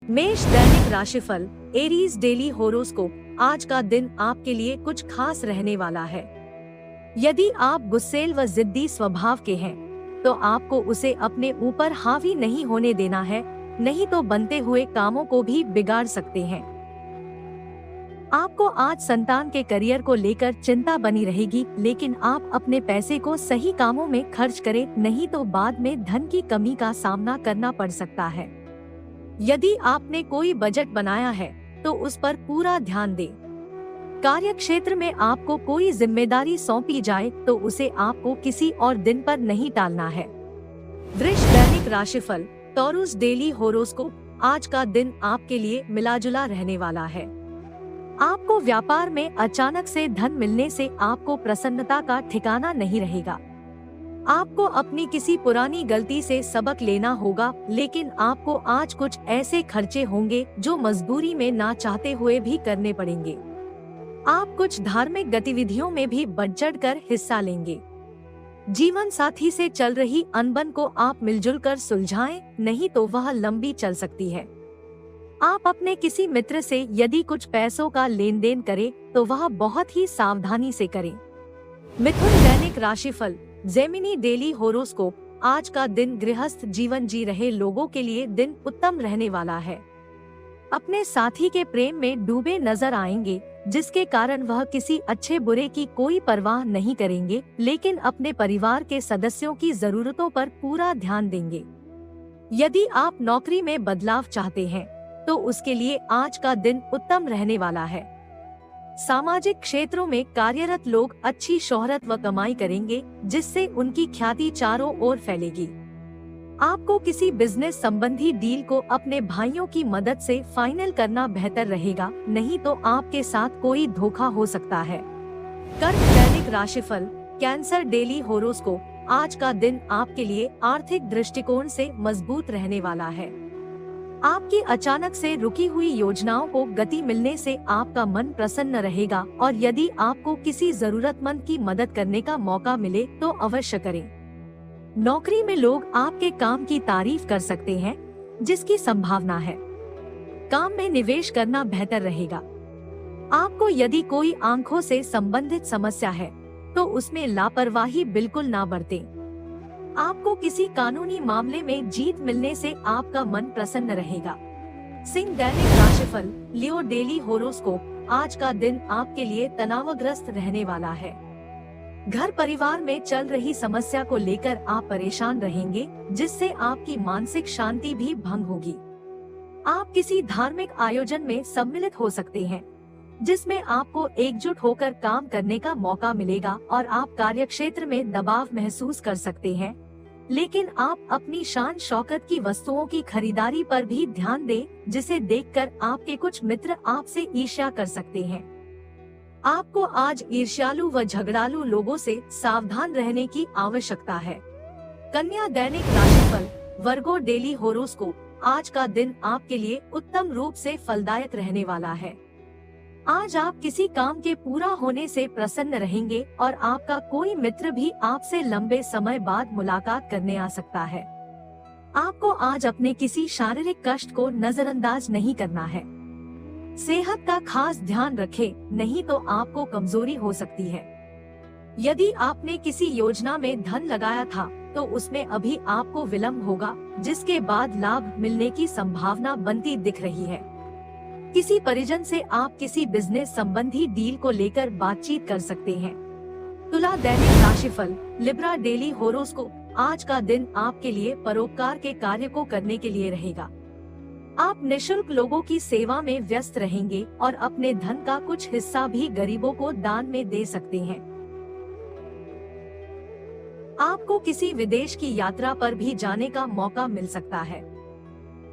मेष दैनिक राशिफल Aries daily horoscope. आज का दिन आपके लिए कुछ खास रहने वाला है। यदि आप गुस्सैल व जिद्दी स्वभाव के हैं, तो आपको उसे अपने ऊपर हावी नहीं होने देना है, नहीं तो बनते हुए कामों को भी बिगाड़ सकते हैं। आपको आज संतान के करियर को लेकर चिंता बनी रहेगी, लेकिन आप अपने पैसे को सही कामों में खर्च करें, नहीं तो बाद में धन की कमी का सामना करना पड़ सकता है। यदि आपने कोई बजट बनाया है, तो उस पर पूरा ध्यान दें। कार्य क्षेत्र में आपको कोई जिम्मेदारी सौंपी जाए तो उसे आपको किसी और दिन पर नहीं टालना है। वृष दैनिक राशिफल टॉरस डेली होरोस्कोप। आज का दिन आपके लिए मिलाजुला रहने वाला है। आपको व्यापार में अचानक से धन मिलने से आपको प्रसन्नता का ठिकाना नहीं रहेगा। आपको अपनी किसी पुरानी गलती से सबक लेना होगा, लेकिन आपको आज कुछ ऐसे खर्चे होंगे जो मजबूरी में ना चाहते हुए भी करने पड़ेंगे। आप कुछ धार्मिक गतिविधियों में भी बढ़ चढ़ कर हिस्सा लेंगे। जीवन साथी से चल रही अनबन को आप मिलजुल कर सुलझाएं, नहीं तो वह लंबी चल सकती है। आप अपने किसी मित्र से यदि कुछ पैसों का लेन देन करें, तो वह बहुत ही सावधानी से करें। मिथुन दैनिक राशिफल जेमिनी डेली होरोस्कोप। आज का दिन गृहस्थ जीवन जी रहे लोगों के लिए दिन उत्तम रहने वाला है। अपने साथी के प्रेम में डूबे नजर आएंगे, जिसके कारण वह किसी अच्छे बुरे की कोई परवाह नहीं करेंगे, लेकिन अपने परिवार के सदस्यों की जरूरतों पर पूरा ध्यान देंगे। यदि आप नौकरी में बदलाव चाहते हैं, तो उसके लिए आज का दिन उत्तम रहने वाला है। सामाजिक क्षेत्रों में कार्यरत लोग अच्छी शोहरत व कमाई करेंगे, जिससे उनकी ख्याति चारों ओर फैलेगी। आपको किसी बिजनेस संबंधी डील को अपने भाइयों की मदद से फाइनल करना बेहतर रहेगा, नहीं तो आपके साथ कोई धोखा हो सकता है। कर्क दैनिक राशिफल कैंसर डेली होरोस्कोप। आज का दिन आपके लिए आर्थिक दृष्टिकोण से मजबूत रहने वाला है। आपकी अचानक से रुकी हुई योजनाओं को गति मिलने से आपका मन प्रसन्न रहेगा, और यदि आपको किसी जरूरतमंद की मदद करने का मौका मिले तो अवश्य करें। नौकरी में लोग आपके काम की तारीफ कर सकते हैं, जिसकी संभावना है। काम में निवेश करना बेहतर रहेगा। आपको यदि कोई आंखों से संबंधित समस्या है, तो उसमें लापरवाही बिल्कुल ना बरतें। आपको किसी कानूनी मामले में जीत मिलने से आपका मन प्रसन्न रहेगा। सिंह दैनिक राशिफल लियो डेली होरोस्कोप। आज का दिन आपके लिए तनावग्रस्त रहने वाला है। घर परिवार में चल रही समस्या को लेकर आप परेशान रहेंगे, जिससे आपकी मानसिक शांति भी भंग होगी। आप किसी धार्मिक आयोजन में सम्मिलित हो सकते हैं, जिसमें आपको एकजुट होकर काम करने का मौका मिलेगा, और आप कार्यक्षेत्र में दबाव महसूस कर सकते हैं, लेकिन आप अपनी शान शौकत की वस्तुओं की खरीदारी पर भी ध्यान दें, जिसे देखकर आपके कुछ मित्र आपसे ईर्ष्या कर सकते हैं। आपको आज ईर्ष्यालु व झगड़ालू लोगों से सावधान रहने की आवश्यकता है। कन्या दैनिक राशिफल वर्गो डेली होरोस्कोप। आज का दिन आपके लिए उत्तम रूप से फलदायक रहने वाला है। आज आप किसी काम के पूरा होने से प्रसन्न रहेंगे, और आपका कोई मित्र भी आपसे लंबे समय बाद मुलाकात करने आ सकता है। आपको आज अपने किसी शारीरिक कष्ट को नजरअंदाज नहीं करना है। सेहत का खास ध्यान रखें, नहीं तो आपको कमजोरी हो सकती है। यदि आपने किसी योजना में धन लगाया था, तो उसमें अभी आपको विलंब होगा, जिसके बाद लाभ मिलने की संभावना बनती दिख रही है। किसी परिजन से आप किसी बिजनेस संबंधी डील को लेकर बातचीत कर सकते हैं। तुला दैनिक राशिफल लिब्रा डेली होरोस्कोप। आज का दिन आपके लिए परोपकार के कार्य को करने के लिए रहेगा। आप निःशुल्क लोगों की सेवा में व्यस्त रहेंगे, और अपने धन का कुछ हिस्सा भी गरीबों को दान में दे सकते हैं। आपको किसी विदेश की यात्रा पर भी जाने का मौका मिल सकता है।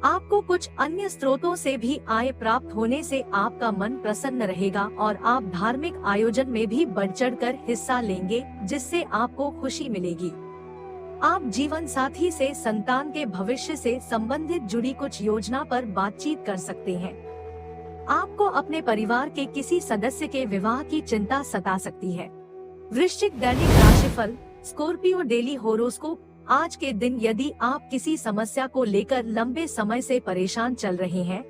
आपको कुछ अन्य स्रोतों से भी आय प्राप्त होने से आपका मन प्रसन्न रहेगा, और आप धार्मिक आयोजन में भी बढ़ चढ़कर हिस्सा लेंगे, जिससे आपको खुशी मिलेगी। आप जीवन साथी से संतान के भविष्य से संबंधित जुड़ी कुछ योजना पर बातचीत कर सकते हैं। आपको अपने परिवार के किसी सदस्य के विवाह की चिंता सता सकती है। वृश्चिक दैनिक राशिफल स्कॉर्पियो डेली होरोस्कोप। आज के दिन यदि आप किसी समस्या को लेकर लंबे समय से परेशान चल रहे हैं,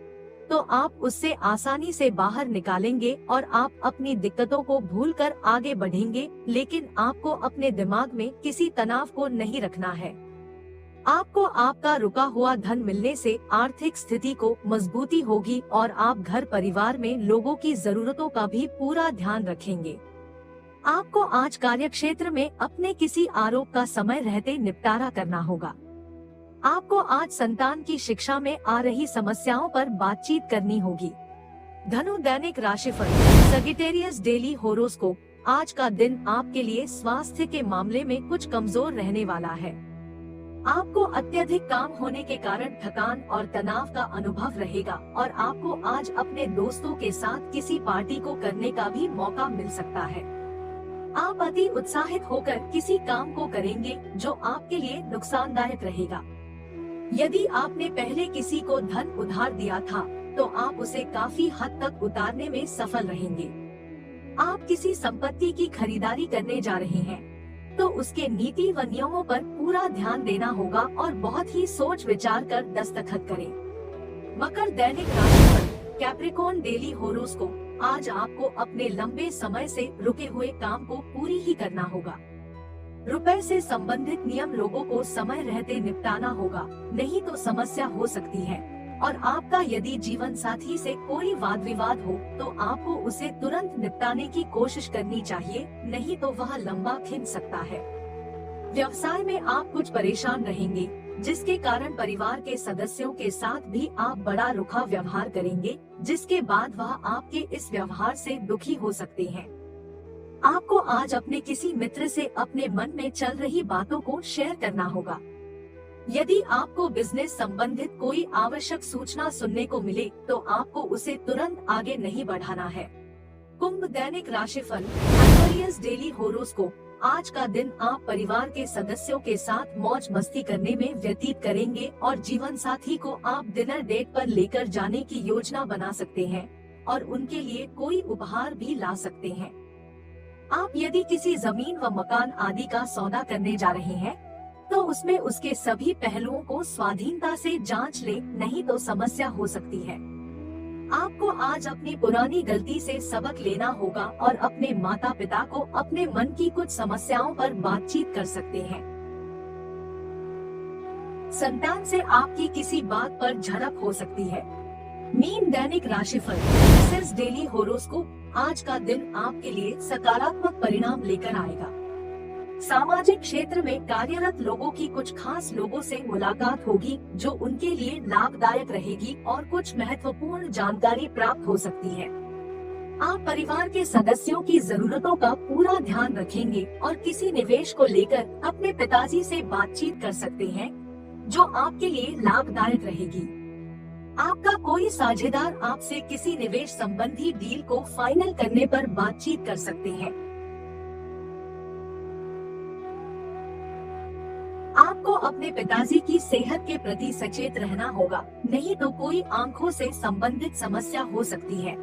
तो आप उससे आसानी से बाहर निकालेंगे और आप अपनी दिक्कतों को भूलकर आगे बढ़ेंगे, लेकिन आपको अपने दिमाग में किसी तनाव को नहीं रखना है। आपको आपका रुका हुआ धन मिलने से आर्थिक स्थिति को मजबूती होगी और आप घर परिवार में लोगों की जरूरतों का भी पूरा ध्यान रखेंगे। आपको आज कार्यक्षेत्र में अपने किसी आरोप का समय रहते निपटारा करना होगा। आपको आज संतान की शिक्षा में आ रही समस्याओं पर बातचीत करनी होगी। धनु दैनिक राशिफल सजिटेरियस डेली होरोस्कोप। आज का दिन आपके लिए स्वास्थ्य के मामले में कुछ कमजोर रहने वाला है। आपको अत्यधिक काम होने के कारण थकान और तनाव का अनुभव रहेगा और आपको आज अपने दोस्तों के साथ किसी पार्टी को करने का भी मौका मिल सकता है। आप अति उत्साहित होकर किसी काम को करेंगे जो आपके लिए नुकसानदायक रहेगा। यदि आपने पहले किसी को धन उधार दिया था, तो आप उसे काफी हद तक उतारने में सफल रहेंगे। आप किसी संपत्ति की खरीदारी करने जा रहे हैं, तो उसके नीति व नियमों पर पूरा ध्यान देना होगा और बहुत ही सोच विचार कर दस्तखत करें। मकर दैनिक राशिफल कैप्रिकॉर्न डेली होरोस्कोप। आज आपको अपने लंबे समय से रुके हुए काम को पूरी ही करना होगा। रुपए से संबंधित नियम लोगों को समय रहते निपटाना होगा, नहीं तो समस्या हो सकती है। और आपका यदि जीवन साथी से कोई वाद विवाद हो, तो आपको उसे तुरंत निपटाने की कोशिश करनी चाहिए, नहीं तो वह लंबा खिंच सकता है। व्यवसाय में आप कुछ परेशान रहेंगे, जिसके कारण परिवार के सदस्यों के साथ भी आप बड़ा रुखा व्यवहार करेंगे, जिसके बाद वह आपके इस व्यवहार से दुखी हो सकते हैं। आपको आज अपने किसी मित्र से अपने मन में चल रही बातों को शेयर करना होगा। यदि आपको बिजनेस संबंधित कोई आवश्यक सूचना सुनने को मिले, तो आपको उसे तुरंत आगे नहीं बढ़ाना है। कुंभ दैनिक राशिफल एक्वेरियस डेली होरोस्कोप। आज का दिन आप परिवार के सदस्यों के साथ मौज मस्ती करने में व्यतीत करेंगे और जीवन साथी को आप डिनर डेट पर लेकर जाने की योजना बना सकते हैं और उनके लिए कोई उपहार भी ला सकते हैं। आप यदि किसी जमीन व मकान आदि का सौदा करने जा रहे हैं, तो उसमें उसके सभी पहलुओं को स्वाधीनता से जांच ले, नहीं तो समस्या हो सकती है। आपको आज अपनी पुरानी गलती से सबक लेना होगा और अपने माता पिता को अपने मन की कुछ समस्याओं पर बातचीत कर सकते हैं। संतान से आपकी किसी बात पर झड़प हो सकती है। मीन दैनिक राशिफल सिर्फ डेली होरोस्कोप। आज का दिन आपके लिए सकारात्मक परिणाम लेकर आएगा। सामाजिक क्षेत्र में कार्यरत लोगों की कुछ खास लोगों से मुलाकात होगी, जो उनके लिए लाभदायक रहेगी और कुछ महत्वपूर्ण जानकारी प्राप्त हो सकती है। आप परिवार के सदस्यों की जरूरतों का पूरा ध्यान रखेंगे और किसी निवेश को लेकर अपने पिताजी से बातचीत कर सकते हैं, जो आपके लिए लाभदायक रहेगी। आपका कोई साझेदार आपसे किसी निवेश संबंधी डील को फाइनल करने पर बातचीत कर सकते हैं। आपको अपने पिताजी की सेहत के प्रति सचेत रहना होगा, नहीं तो कोई आंखों से संबंधित समस्या हो सकती है।